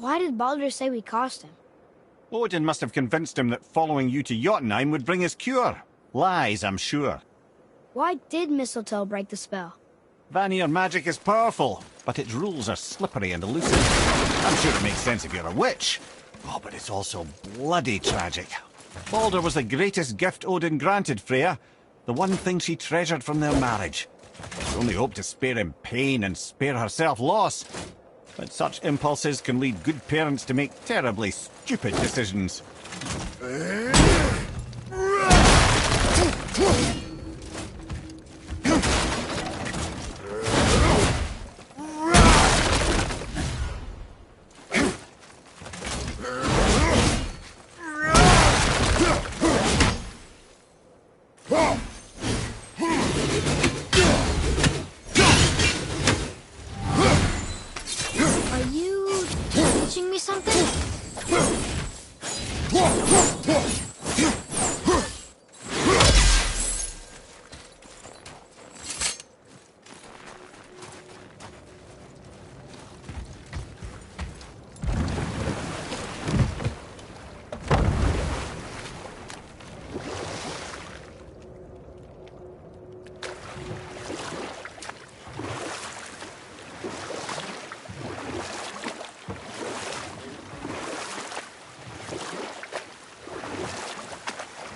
Why did Baldur say we cost him? Odin must have convinced him that following you to Jotunheim would bring his cure. Lies, I'm sure. Why did Mistletoe break the spell? Vanir magic is powerful, but its rules are slippery and elusive. I'm sure it makes sense if you're a witch. Oh, but it's also bloody tragic. Baldur was the greatest gift Odin granted Freya, the one thing she treasured from their marriage. She only hoped to spare him pain and spare herself loss. But such impulses can lead good parents to make terribly stupid decisions.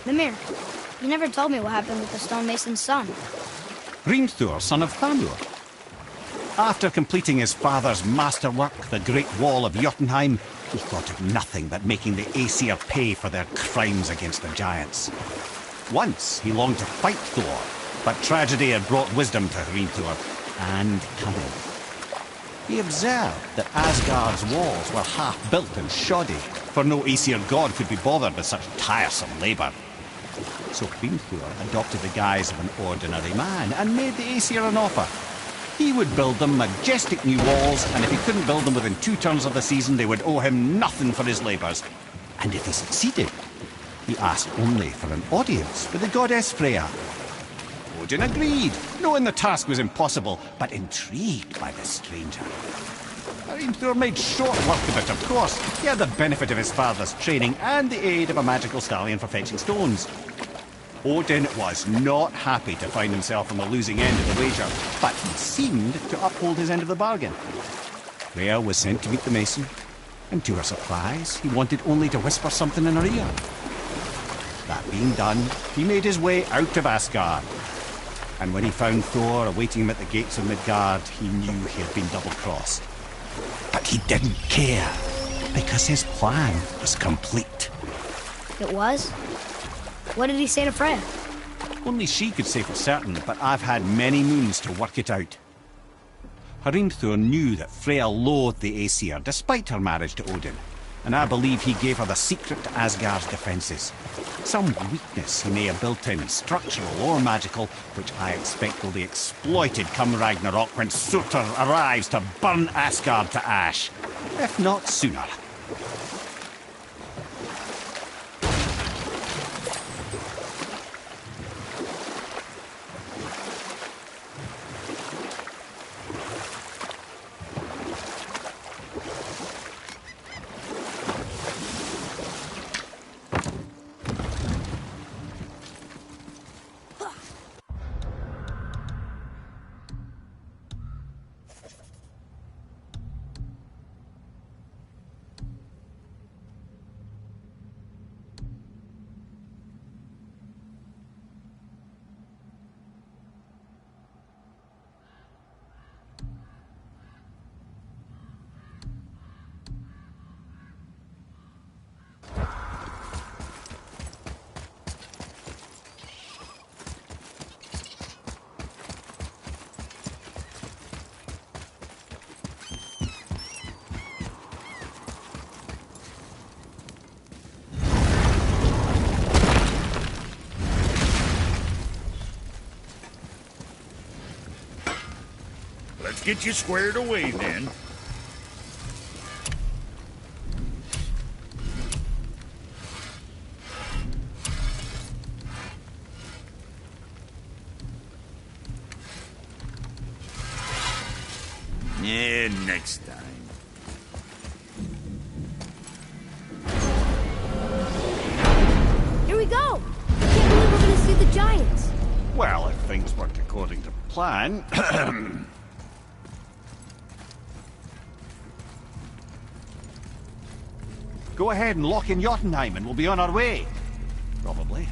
Mimir, you never told me what happened with the stonemason's son. Hrimthur, son of Thamur. After completing his father's masterwork, the Great Wall of Jotunheim, he thought of nothing but making the Aesir pay for their crimes against the giants. Once he longed to fight Thor, but tragedy had brought wisdom to Hrimthur, and cunning. He observed that Asgard's walls were half-built and shoddy, for no Aesir god could be bothered with such tiresome labour. So Hrimthur adopted the guise of an ordinary man and made the Aesir an offer. He would build them majestic new walls, and if he couldn't build them within 2 turns of the season, they would owe him nothing for his labours. And if he succeeded, he asked only for an audience with the goddess Freya. Odin agreed, knowing the task was impossible, but intrigued by the stranger. Hrimthur made short work of it, of course. He had the benefit of his father's training and the aid of a magical stallion for fetching stones. Odin was not happy to find himself on the losing end of the wager, but he seemed to uphold his end of the bargain. Freya was sent to meet the mason, and to her surprise, he wanted only to whisper something in her ear. That being done, he made his way out of Asgard. And when he found Thor awaiting him at the gates of Midgard, he knew he had been double-crossed. But he didn't care, because his plan was complete. It was? What did he say to Freya? Only she could say for certain, but I've had many moons to work it out. Hrimthur knew that Freya loathed the Aesir, despite her marriage to Odin, and I believe he gave her the secret to Asgard's defences. Some weakness he may have built in, structural or magical, which I expect will be exploited come Ragnarok when Surtur arrives to burn Asgard to ash. If not sooner. Let's get you squared away, then. Yeah, next time. the giants? Well, if things worked according to plan... Go ahead and lock in Jotunheim and we'll be on our way. Probably.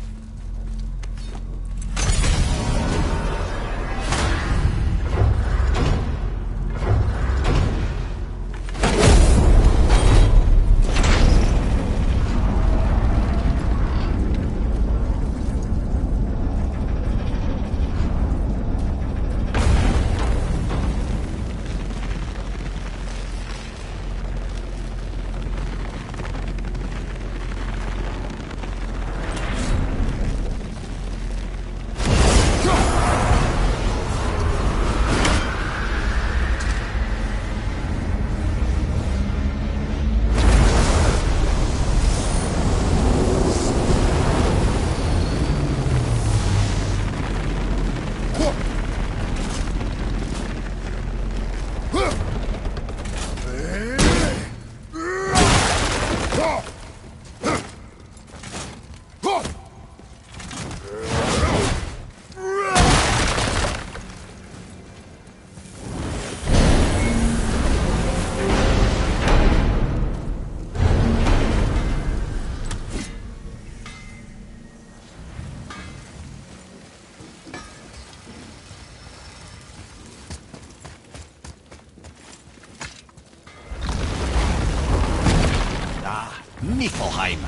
Niflheim.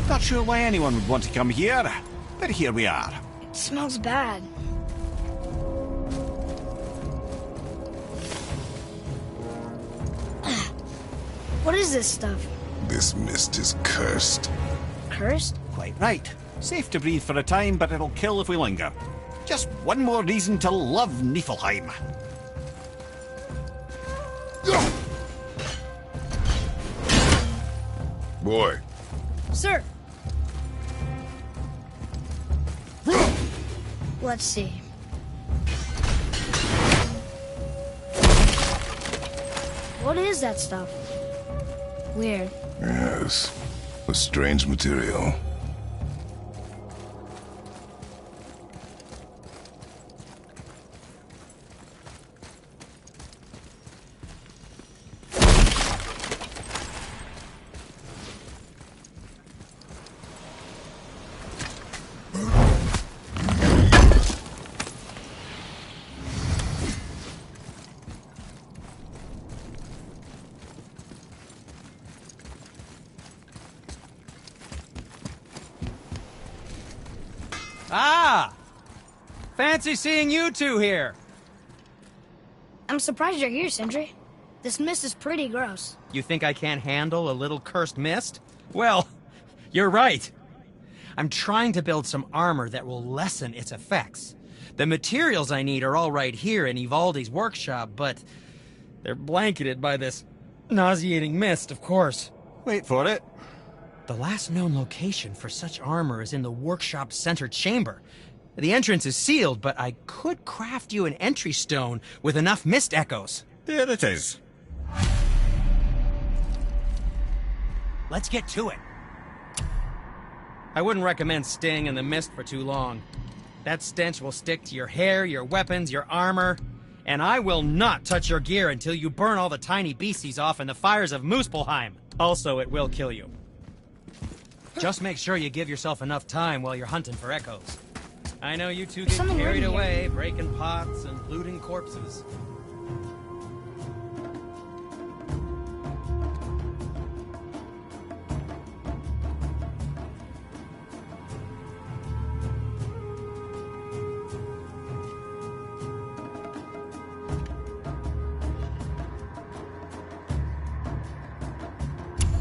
Not sure why anyone would want to come here, but here we are. It smells bad. What is this stuff? This mist is cursed. Cursed? Quite right. Safe to breathe for a time, but it'll kill if we linger. Just one more reason to love Niflheim. Boy. Sir. Let's see. What is that stuff? Weird. Yes. A strange material. Ah! Fancy seeing you two here. I'm surprised you're here, Sindri. This mist is pretty gross. You think I can't handle a little cursed mist? Well, you're right. I'm trying to build some armor that will lessen its effects. The materials I need are all right here in Ivaldi's workshop, but they're blanketed by this nauseating mist, of course. Wait for it. The last known location for such armor is in the workshop's center chamber. The entrance is sealed, but I could craft you an entry stone with enough mist echoes. There it is. Let's get to it. I wouldn't recommend staying in the mist for too long. That stench will stick to your hair, your weapons, your armor, and I will not touch your gear until you burn all the tiny beasties off in the fires of Muspelheim. Also, it will kill you. Just make sure you give yourself enough time while you're hunting for echoes. I know you two get carried away, breaking pots and looting corpses.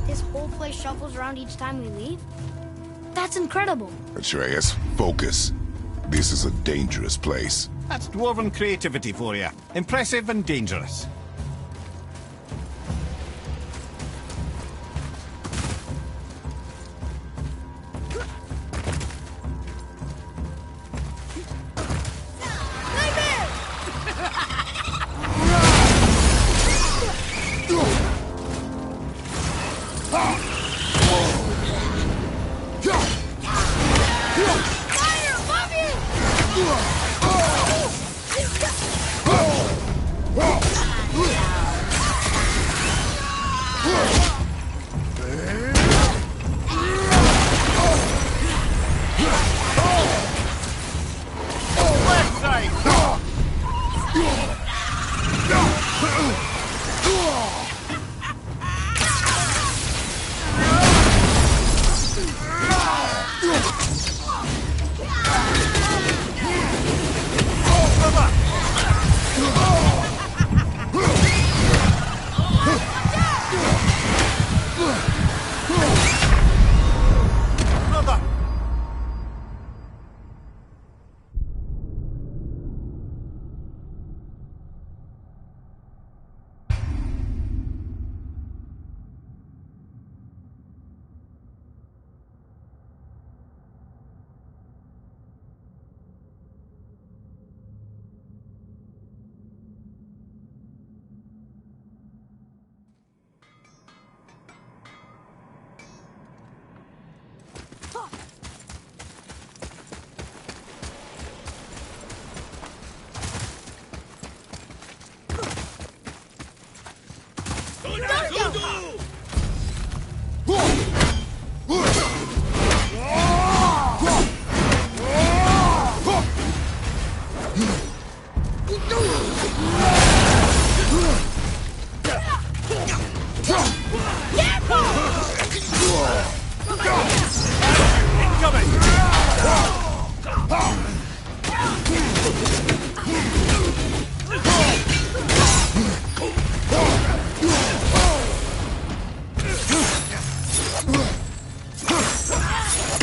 This whole place shuffles around each time we leave? That's incredible. Atreus, focus. This is a dangerous place. That's dwarven creativity for you. Impressive and dangerous. Fire above you!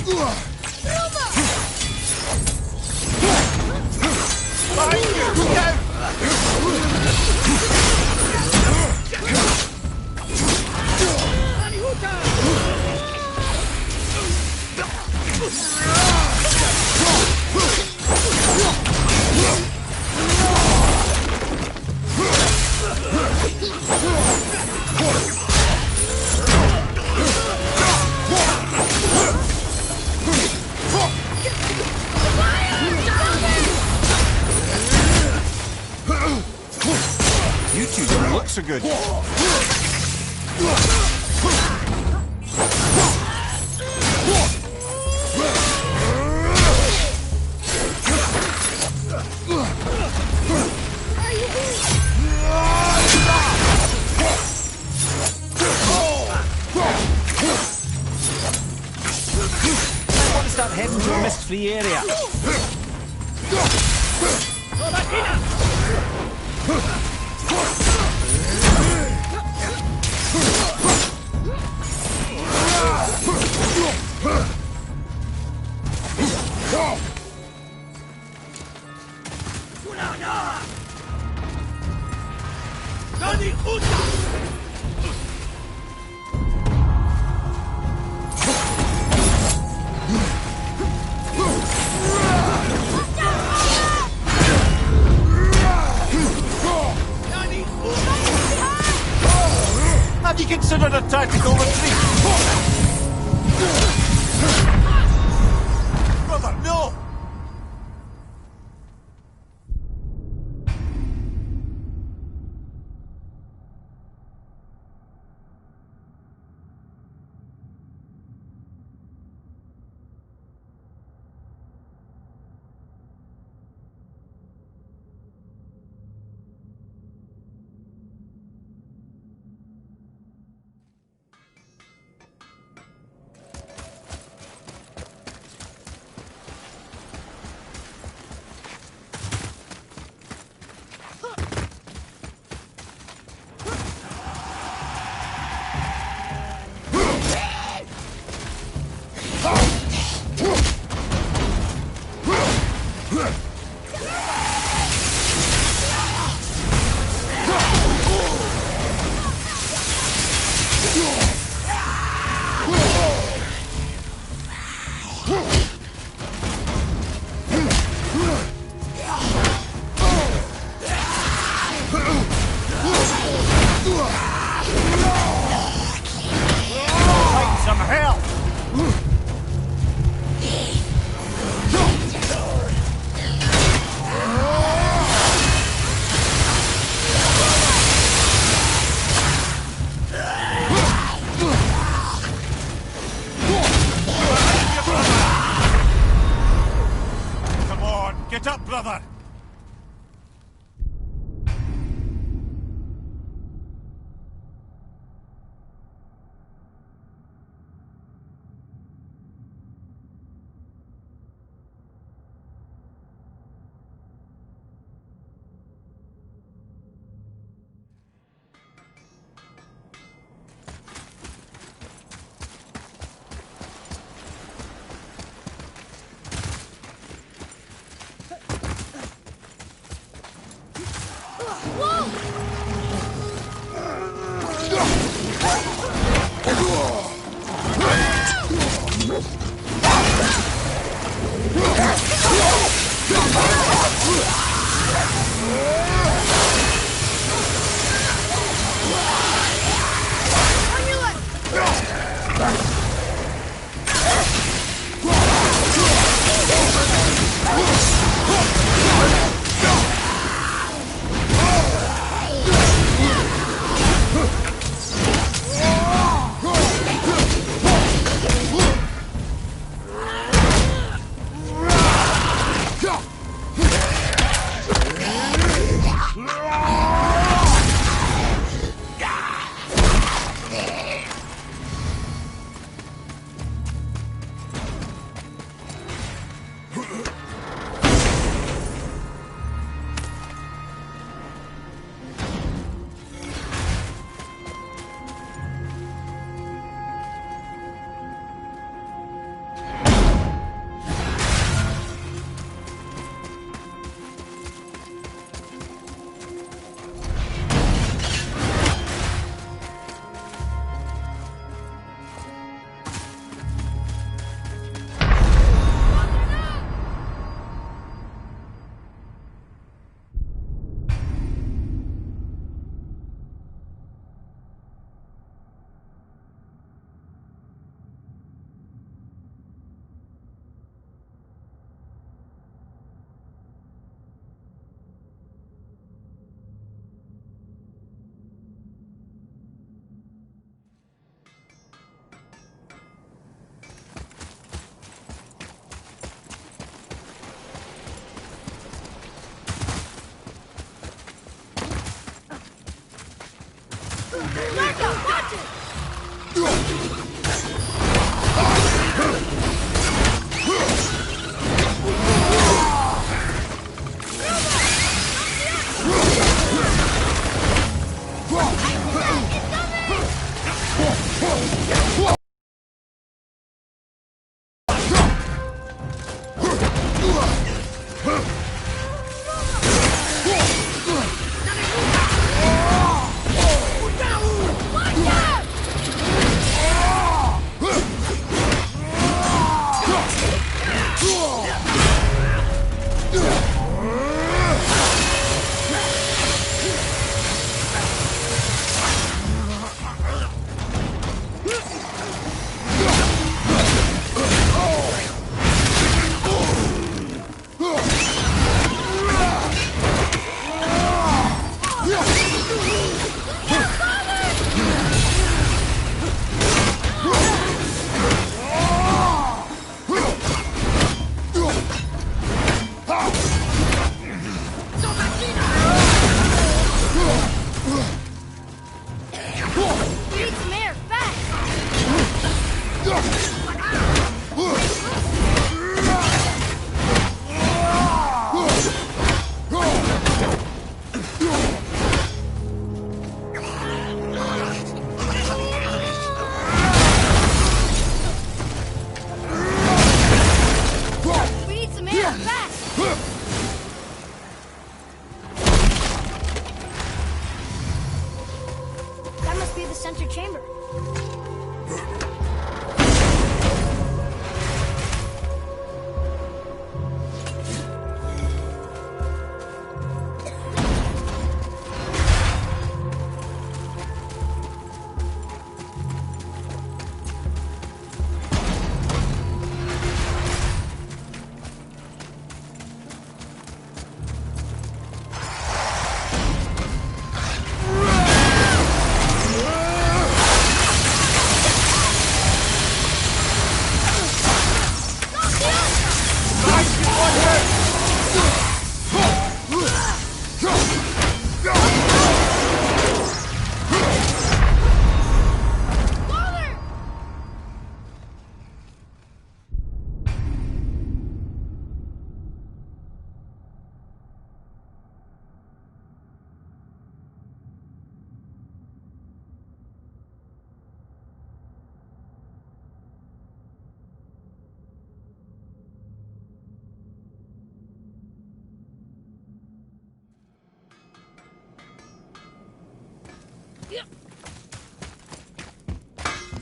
You two don't look so good. I want to start heading to a mist-free area. Have you considered a tactical retreat? Brother, no! Some hell! Come on, get up, brother! Watch it!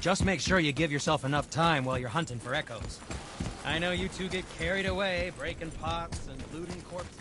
Just make sure you give yourself enough time while you're hunting for echoes. I know you two get carried away, breaking pots and looting corpses.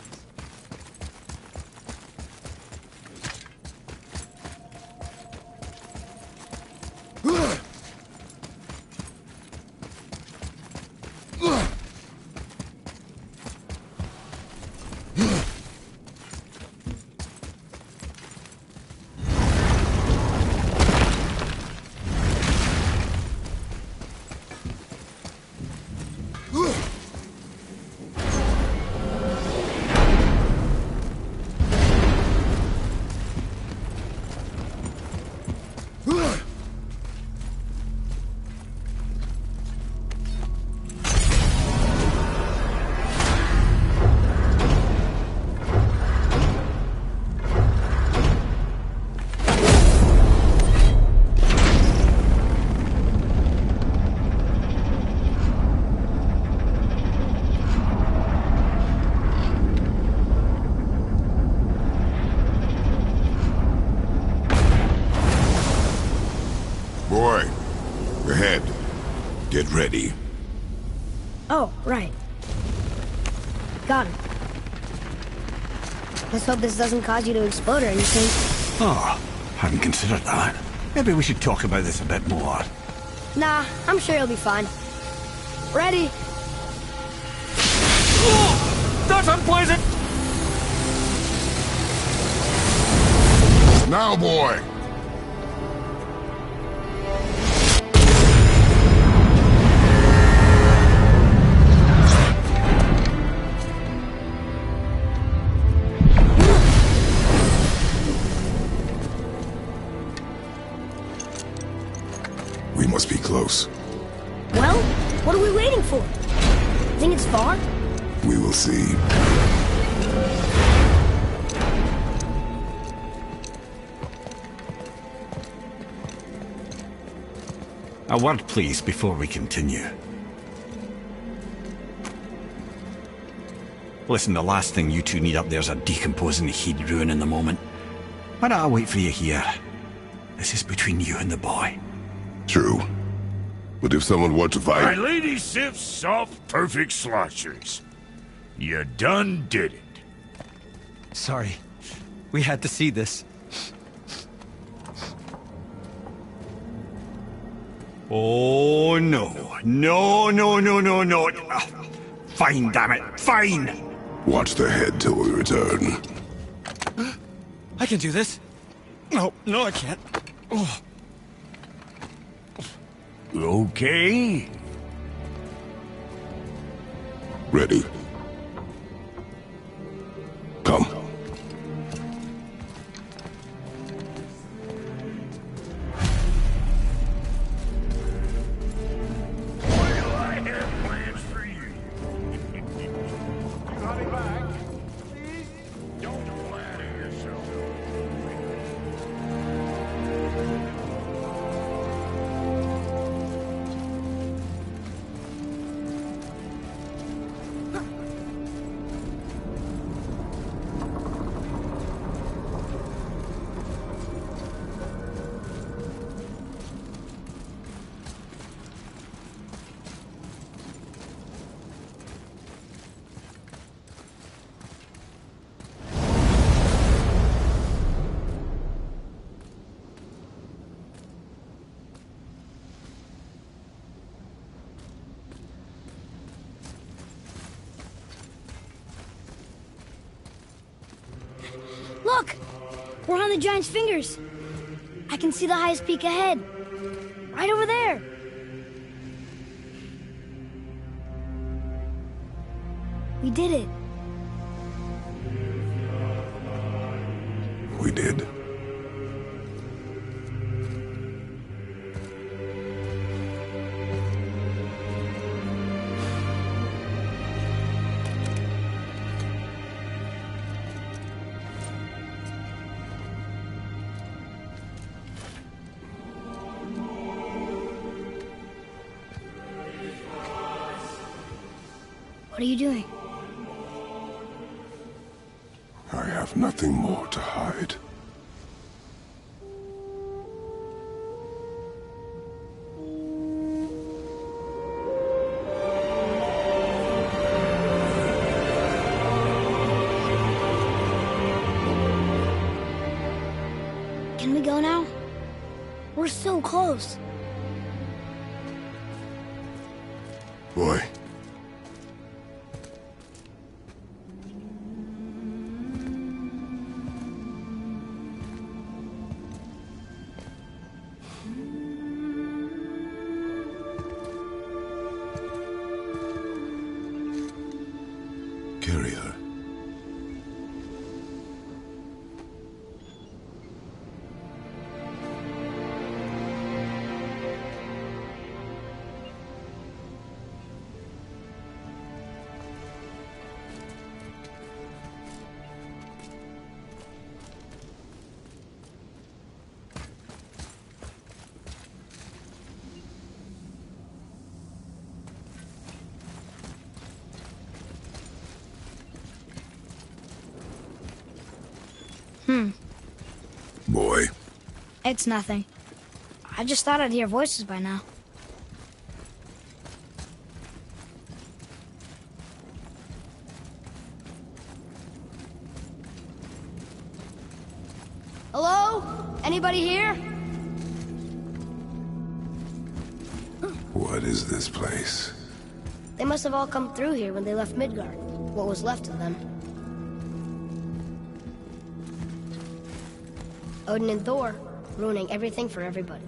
Boy, ahead. Get ready. Oh, right. Got it. Let's hope this doesn't cause you to explode or anything. Oh, hadn't considered that. Maybe we should talk about this a bit more. Nah, I'm sure you'll be fine. Ready? Oh, that's unpleasant! Now, boy! waiting for? Think it's far? We will see. A word, please, before we continue. Listen, the last thing you two need up there's a decomposing he'd ruin in the moment. Why don't I wait for you here? This is between you and the boy. True. But if someone were to My fight... lady sips soft, perfect sloshers. You done did it. Sorry. We had to see this. Oh, no. No, no, no, no, no. Ah, fine, damn it. Fine! Watch the head till we return. I can do this. No, I can't. Oh. Okay. Ready. Come. Why do I have plans for you? You got it back. Please don't flatter yourself. Look! We're on the giant's fingers. I can see the highest peak ahead. Right over there. We did it. We did. What are you doing? I have nothing more to hide. Can we go now? We're so close. Boy. Carry her. Boy. It's nothing. I just thought I'd hear voices by now. Hello? Anybody here? What is this place? They must have all come through here when they left Midgard. What was left of them. Odin and Thor, ruining everything for everybody.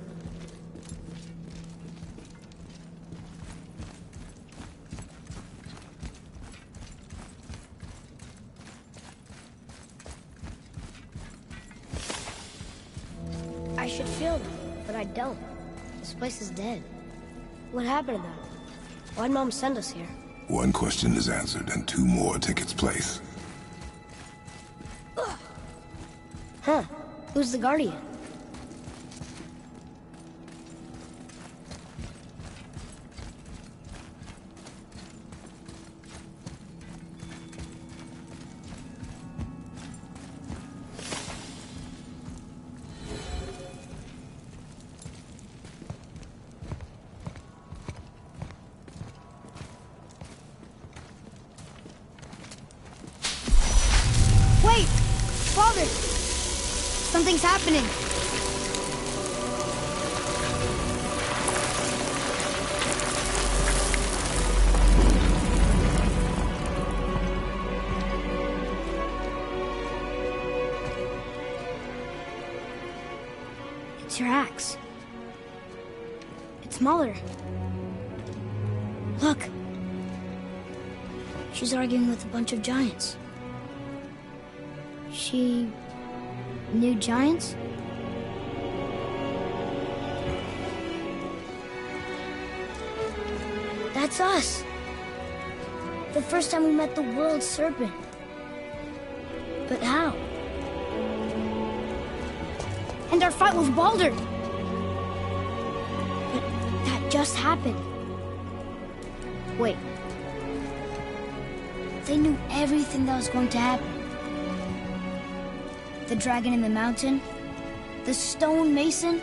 I should feel them, but I don't. This place is dead. What happened to them? Why'd Mom send us here? One question is answered, and two more take its place. Huh. Who's the Guardian? Wait! Father! Something's happening. It's your axe. It's Mother. Look. She's arguing with a bunch of giants. She knew giants? That's us. The first time we met the world serpent. But how? And our fight with Baldur. But that just happened. Wait. They knew everything that was going to happen. The dragon in the mountain, the stone mason,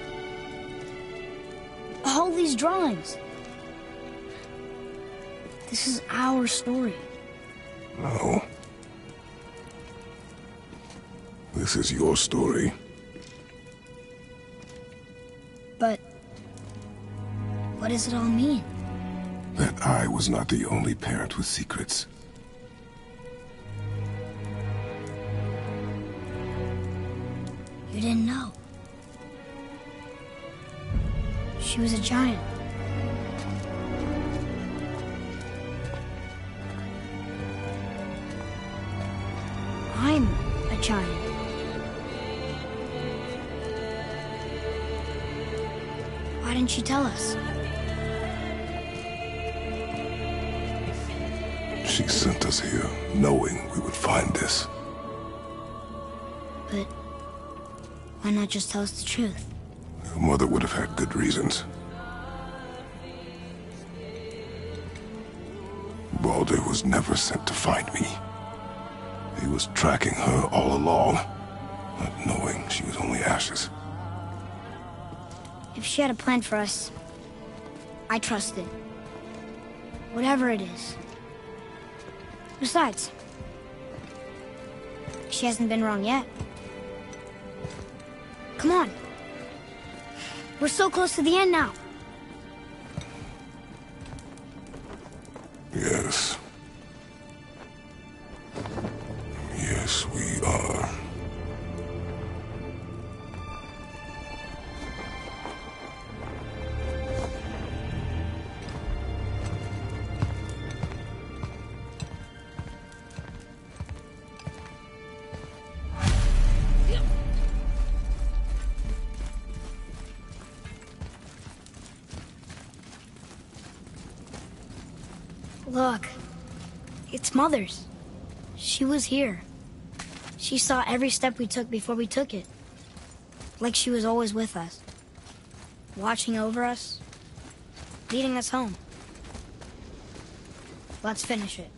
all these drawings. This is our story. No. This is your story. But what does it all mean? That I was not the only parent with secrets. You didn't know. She was a giant. I'm a giant. Why didn't she tell us? She sent us here, knowing we would find this. But why not just tell us the truth? Your mother would have had good reasons. Baldur was never sent to find me. He was tracking her all along, not knowing she was only ashes. If she had a plan for us, I trust it. Whatever it is. Besides, she hasn't been wrong yet. Come on. We're so close to the end now. Yes. Yes, we are. Look, it's Mother's. She was here. She saw every step we took before we took it. Like she was always with us. Watching over us. Leading us home. Let's finish it.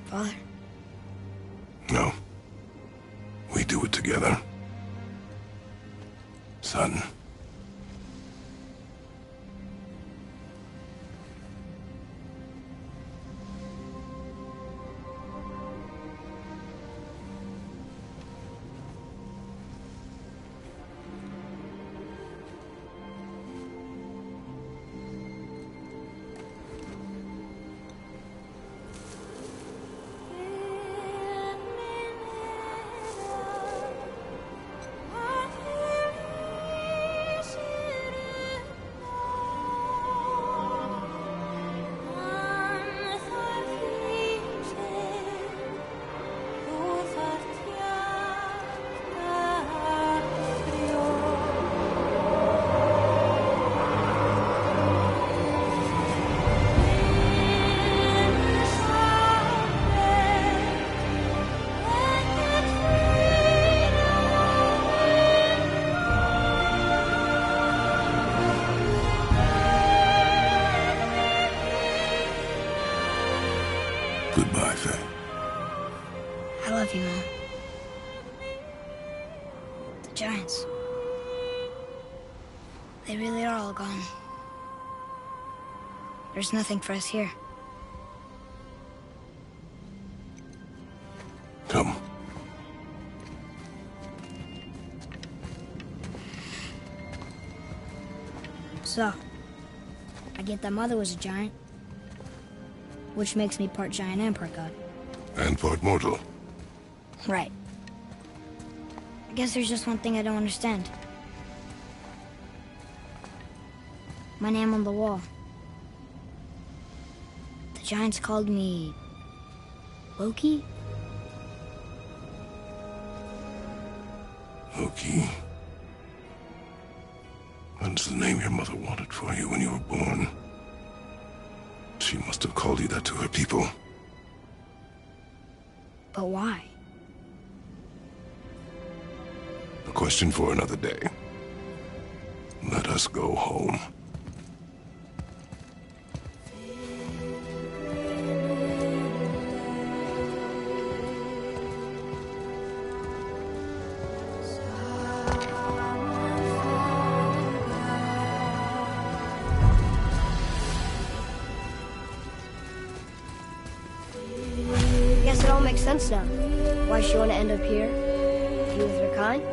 Father? No. We do it together. son. Goodbye, Faye. I love you, Mom. The Giants. They really are all gone. There's nothing for us here. Come. So, I get that Mother was a giant, which makes me part giant and part god. And part mortal. Right. I guess there's just one thing I don't understand. My name on the wall. The Giants called me... Loki? Loki. That's the name your mother wanted for you when you were born. She must have called you that to her people. But why? A question for another day. Let us go home. Guess it all makes sense now. Why she want to end up here, be with her kind.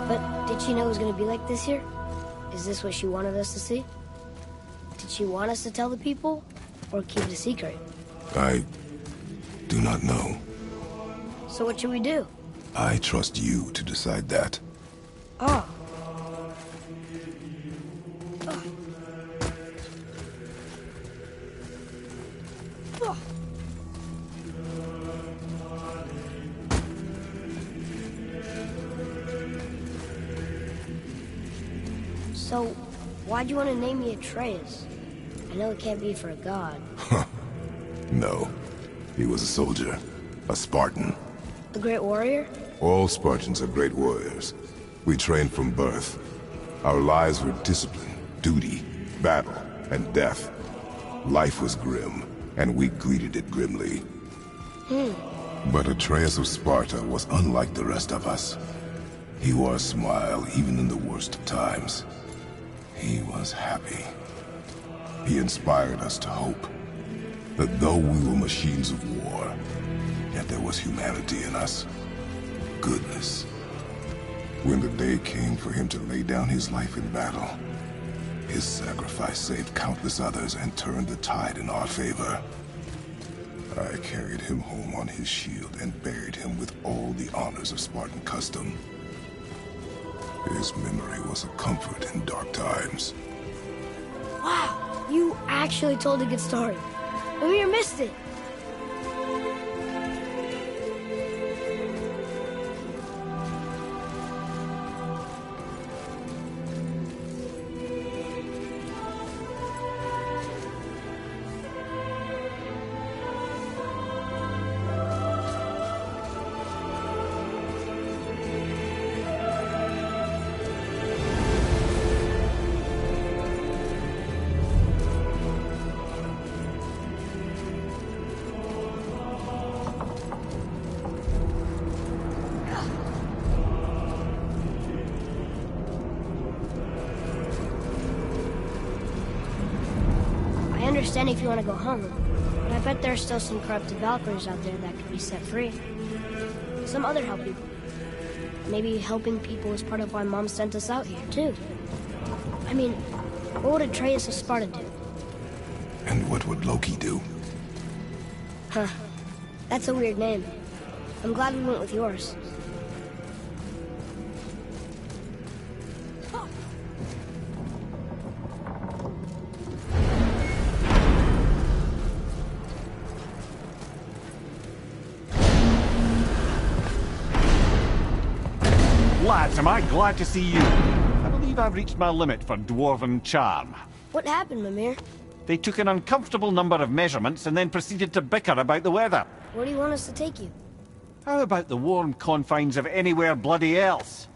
But did she know it was going to be like this here? Is this what she wanted us to see? Did she want us to tell the people, or keep it a secret? I do not know. So what should we do? I trust you to decide that. Oh. So, why'd you want to name me Atreus? I know it can't be for a god. No. He was a soldier. A Spartan. A great warrior? All Spartans are great warriors. We trained from birth. Our lives were discipline, duty, battle, and death. Life was grim, and we greeted it grimly. But Atreus of Sparta was unlike the rest of us. He wore a smile even in the worst of times. He was happy. He inspired us to hope that though we were machines of war, yet there was humanity in us. Goodness. When the day came for him to lay down his life in battle, his sacrifice saved countless others and turned the tide in our favor. I carried him home on his shield and buried him with all the honors of Spartan custom. His memory was a comfort in dark times. Wow, you actually told a good story. Maybe you missed it. understand if you want to go home, but I bet there are still some corrupted Valkyries out there that could be set free. Some other help people. Maybe helping people is part of why Mom sent us out here, too. I mean, what would Atreus of Sparta do? And what would Loki do? Huh. That's a weird name. I'm glad we went with yours. Lads, am I glad to see you. I believe I've reached my limit for dwarven charm. What happened, Mimir? They took an uncomfortable number of measurements and then proceeded to bicker about the weather. Where do you want us to take you? How about the warm confines of anywhere bloody else?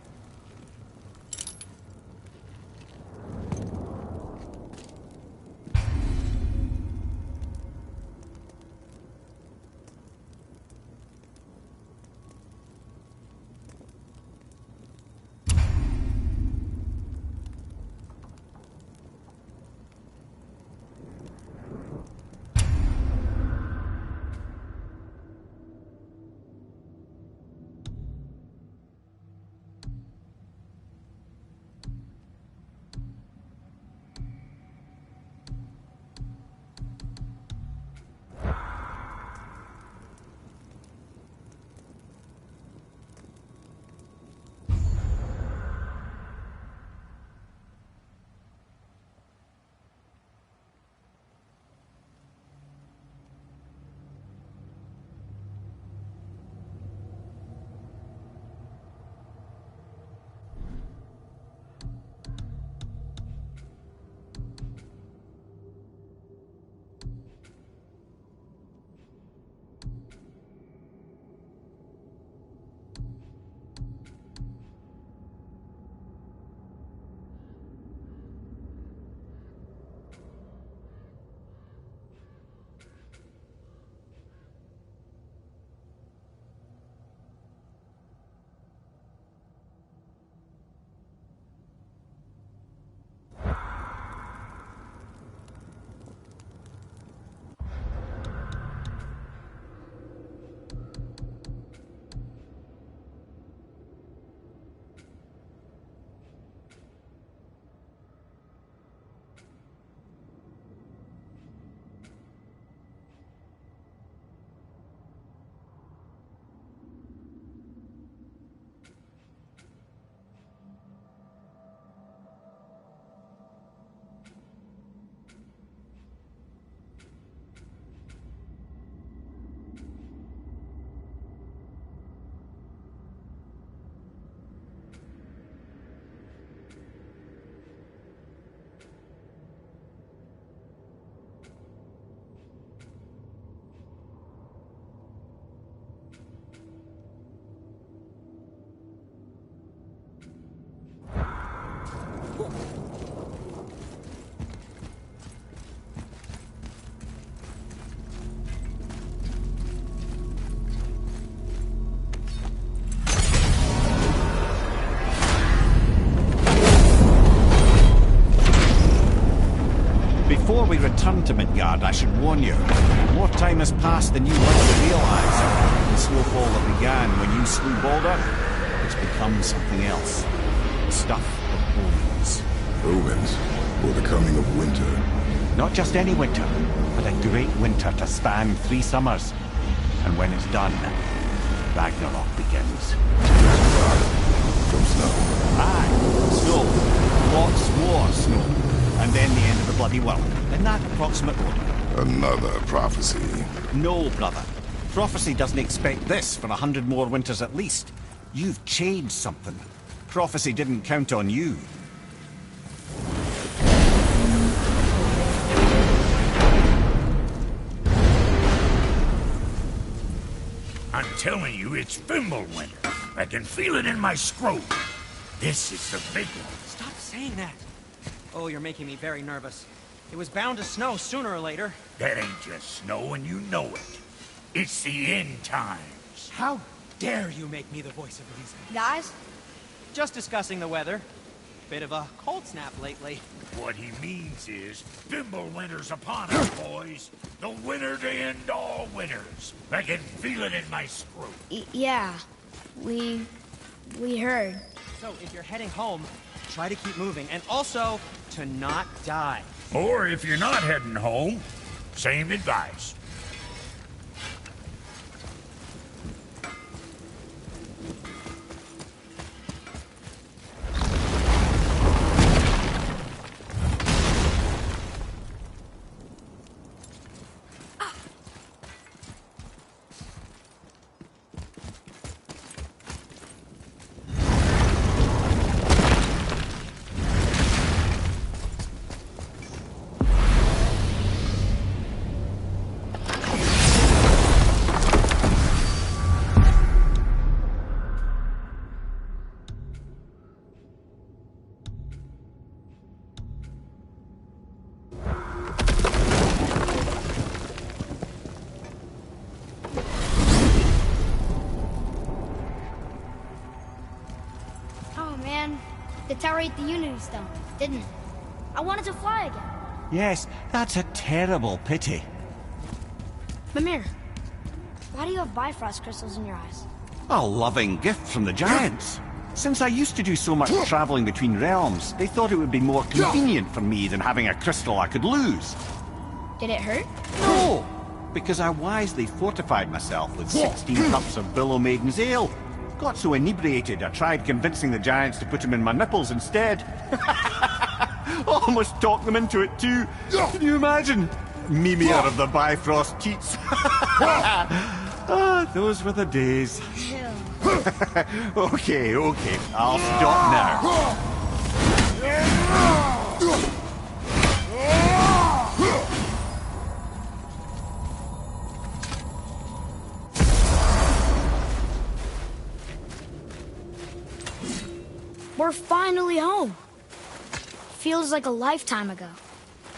Before we return to Midgard, I should warn you. More time has passed than you want to realise. The snowfall that began when you slew Baldur, it's become something else. Stuff of omens. Omens, or the coming of winter. Not just any winter, but a great winter to span 3 summers. And when it's done, Ragnarok begins. Ragnarok from snow. Aye, snow. Lots more snow. And then the end of the bloody world, in that approximate order. Another prophecy. No, brother. Prophecy doesn't expect this for 100 more winters at least. You've changed something. Prophecy didn't count on you. I'm telling you, it's Fimbulwinter. I can feel it in my scrotum. This is the big one. Stop saying that. Oh, you're making me very nervous. It was bound to snow sooner or later. That ain't just snow, and you know it. It's the end times. How dare you make me the voice of reason? Guys? Just discussing the weather. Bit of a cold snap lately. What he means is, Fimbulwinter's upon us, boys. The winner to end all winners. I can feel it in my screw. Yeah, we heard. So if you're heading home, try to keep moving, and also to not die. Or if you're not heading home, same advice. Oh man, the tower ate the Unity Stone, didn't it? I wanted to fly again. Yes, that's a terrible pity. Mimir, why do you have Bifrost crystals in your eyes? A loving gift from the giants. Since I used to do so much traveling between realms, they thought it would be more convenient for me than having a crystal I could lose. Did it hurt? No, because I wisely fortified myself with 16 cups of Billow Maiden's Ale. Got so inebriated, I tried convincing the giants to put them in my nipples instead. Almost talked them into it too. Can you imagine? Mimir of the Bifrost teats. Ah, those were the days. Okay, I'll stop now. We're finally home. Feels like a lifetime ago.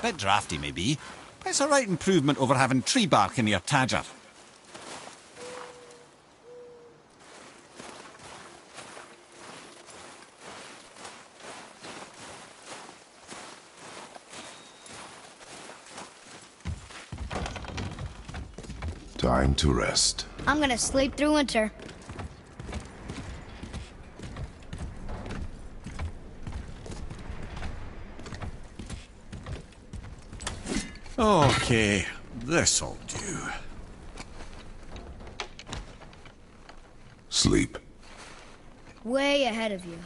Bit drafty, maybe. But it's a right improvement over having tree bark in your tadger. Time to rest. I'm gonna sleep through winter. Okay, this'll do. Sleep. Way ahead of you.